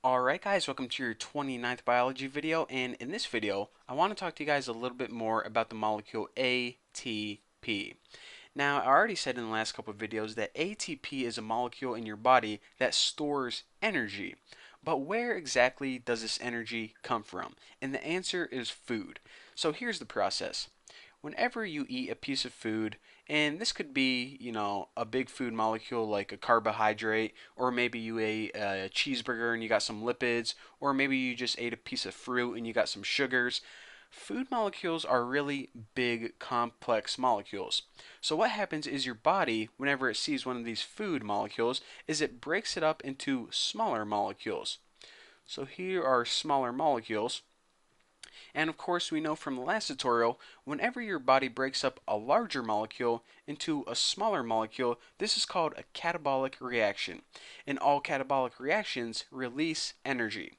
Alright guys, welcome to your 29th biology video, and in this video I want to talk to you guys a little bit more about the molecule ATP. Now I already said in the last couple of videos that ATP is a molecule in your body that stores energy. But where exactly does this energy come from? And the answer is food. So here's the process. Whenever you eat a piece of food, and this could be, a big food molecule like a carbohydrate, or maybe you ate a cheeseburger and you got some lipids, or maybe you just ate a piece of fruit and you got some sugars. Food molecules are really big, complex molecules. So what happens is your body, whenever it sees one of these food molecules, is it breaks it up into smaller molecules. So here are smaller molecules. And of course, we know from the last tutorial, whenever your body breaks up a larger molecule into a smaller molecule, this is called a catabolic reaction. And all catabolic reactions release energy.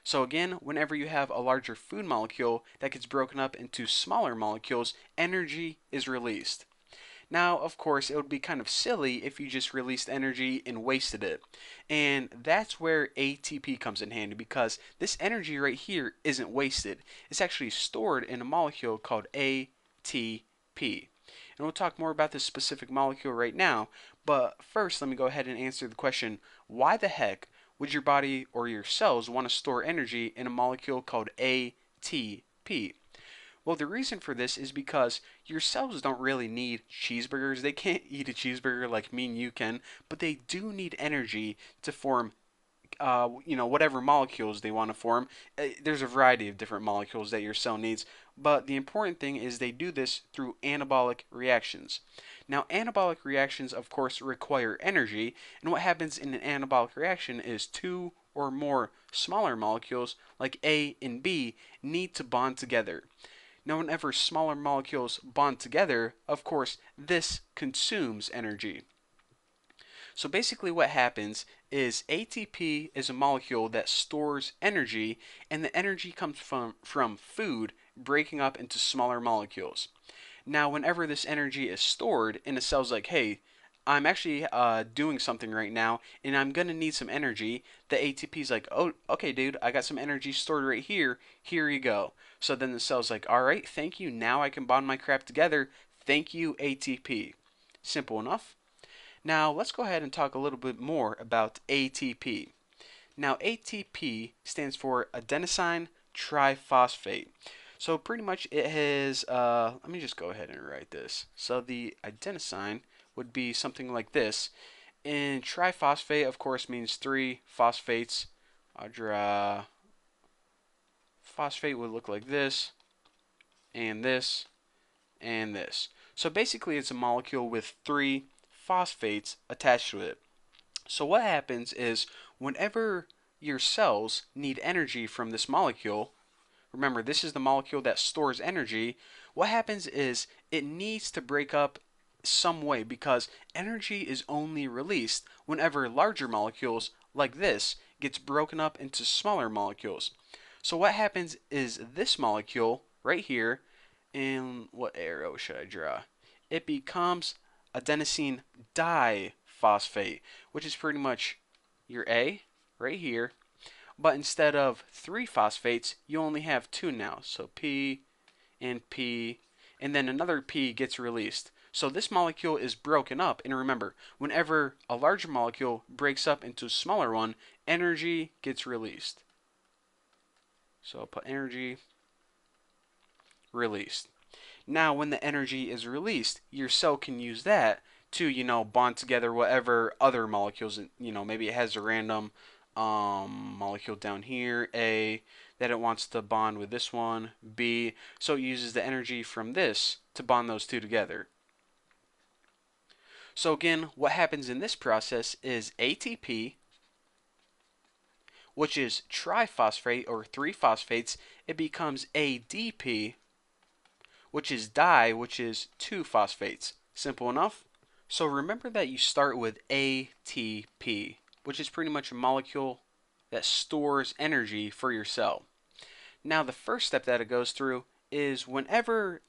So again, whenever you have a larger food molecule that gets broken up into smaller molecules, energy is released. Now, of course, it would be kind of silly if you just released energy and wasted it. And that's where ATP comes in handy because this energy right here isn't wasted. It's actually stored in a molecule called ATP. And we'll talk more about this specific molecule right now. But first, let me go ahead and answer the question, why the heck would your body or your cells want to store energy in a molecule called ATP? Well, the reason for this is because your cells don't really need cheeseburgers. They can't eat a cheeseburger like me and you can, but they do need energy to form whatever molecules they want to form. There's a variety of different molecules that your cell needs, but the important thing is they do this through anabolic reactions. Now, anabolic reactions, of course, require energy, and what happens in an anabolic reaction is two or more smaller molecules, like A and B, need to bond together. Now, whenever smaller molecules bond together, of course, this consumes energy. So basically what happens is ATP is a molecule that stores energy, and the energy comes from food breaking up into smaller molecules. Now, whenever this energy is stored and the cell's like, hey, I'm actually doing something right now and I'm going to need some energy, the ATP is like, oh, okay, dude, I got some energy stored right here. Here you go. So then the cell's like, all right, thank you. Now I can bond my crap together. Thank you, ATP. Simple enough. Now, let's go ahead and talk a little bit more about ATP. Now, ATP stands for adenosine triphosphate. So pretty much it has, let me just go ahead and write this. So the adenosine would be something like this. And triphosphate, of course, means three phosphates. I'll draw, phosphate would look like this, and this, and this. So basically it's a molecule with three phosphates attached to it. So what happens is whenever your cells need energy from this molecule, remember this is the molecule that stores energy, what happens is it needs to break up some way because energy is only released whenever larger molecules like this gets broken up into smaller molecules. So what happens is this molecule right here, and what arrow should I draw? It becomes adenosine diphosphate, which is pretty much your A right here. But instead of three phosphates, you only have two now. So P, and then another P gets released. So this molecule is broken up. And remember, whenever a larger molecule breaks up into a smaller one, energy gets released. So I'll put energy released. Now, when the energy is released, your cell can use that to, bond together whatever other molecules, maybe it has a random molecule down here, A, that it wants to bond with this one, B, so it uses the energy from this to bond those two together. So again, what happens in this process is ATP, which is triphosphate or three phosphates, it becomes ADP, which is di, which is two phosphates. Simple enough? So remember that you start with ATP, which is pretty much a molecule that stores energy for your cell. Now the first step that it goes through is whenever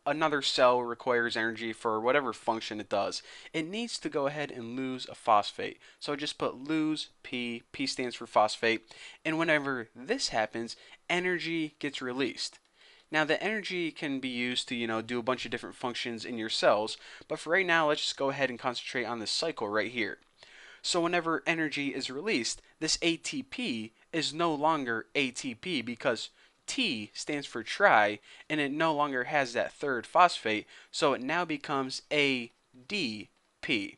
another cell requires energy for whatever function it does, it needs to go ahead and lose a phosphate. So just put lose P, P stands for phosphate, and whenever this happens, energy gets released. Now the energy can be used to, do a bunch of different functions in your cells, but for right now, let's just go ahead and concentrate on this cycle right here. So whenever energy is released, this ATP is no longer ATP because T stands for tri, and it no longer has that third phosphate, so it now becomes ADP.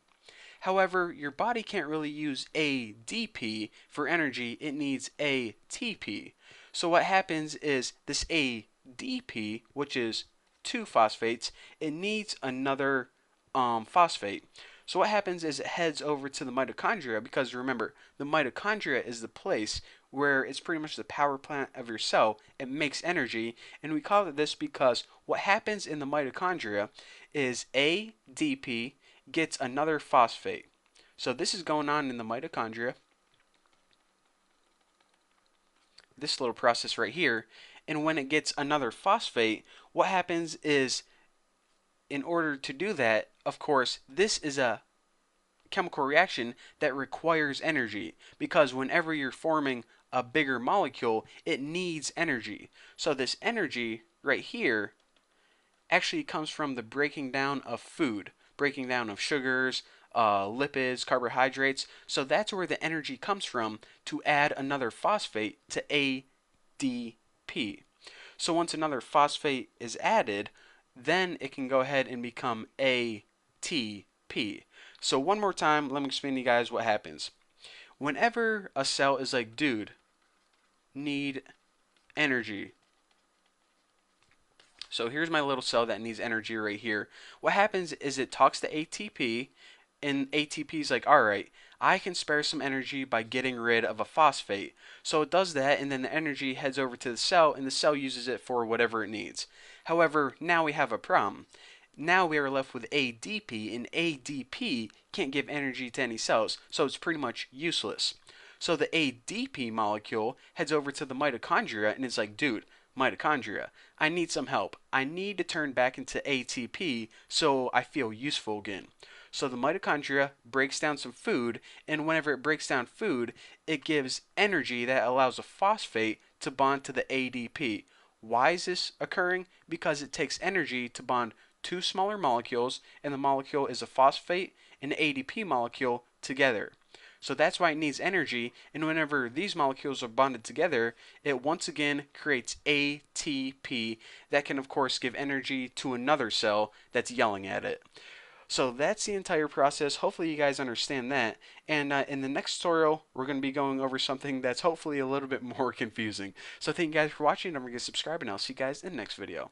However, your body can't really use ADP for energy, it needs ATP. So what happens is this ADP, which is two phosphates, it needs another phosphate. So what happens is it heads over to the mitochondria because remember, the mitochondria is the place where it's pretty much the power plant of your cell. It makes energy, and we call it this because what happens in the mitochondria is ADP gets another phosphate. So this is going on in the mitochondria, this little process right here, and when it gets another phosphate, what happens is in order to do that, of course, this is a chemical reaction that requires energy because whenever you're forming a bigger molecule, it needs energy. So this energy right here actually comes from the breaking down of food, breaking down of sugars, lipids, carbohydrates. So that's where the energy comes from to add another phosphate to ADP. So once another phosphate is added, then it can go ahead and become ATP. So one more time, let me explain to you guys what happens. Whenever a cell is like, dude, need energy. So here's my little cell that needs energy right here. What happens is it talks to ATP, and ATP is like, alright, I can spare some energy by getting rid of a phosphate. So it does that, and then the energy heads over to the cell, and the cell uses it for whatever it needs. However, now we have a problem. Now we are left with ADP, and ADP can't give energy to any cells, so it's pretty much useless. So the ADP molecule heads over to the mitochondria and is like, dude, mitochondria, I need some help. I need to turn back into ATP so I feel useful again. So the mitochondria breaks down some food, and whenever it breaks down food, it gives energy that allows a phosphate to bond to the ADP. Why is this occurring? Because it takes energy to bond two smaller molecules, and the molecule is a phosphate and an ADP molecule together. So that's why it needs energy, and whenever these molecules are bonded together, it once again creates ATP that can of course give energy to another cell that's yelling at it. So that's the entire process. Hopefully you guys understand that. And in the next tutorial, we're going to be going over something that's hopefully a little bit more confusing. So thank you guys for watching. Don't forget to subscribe, and I'll see you guys in the next video.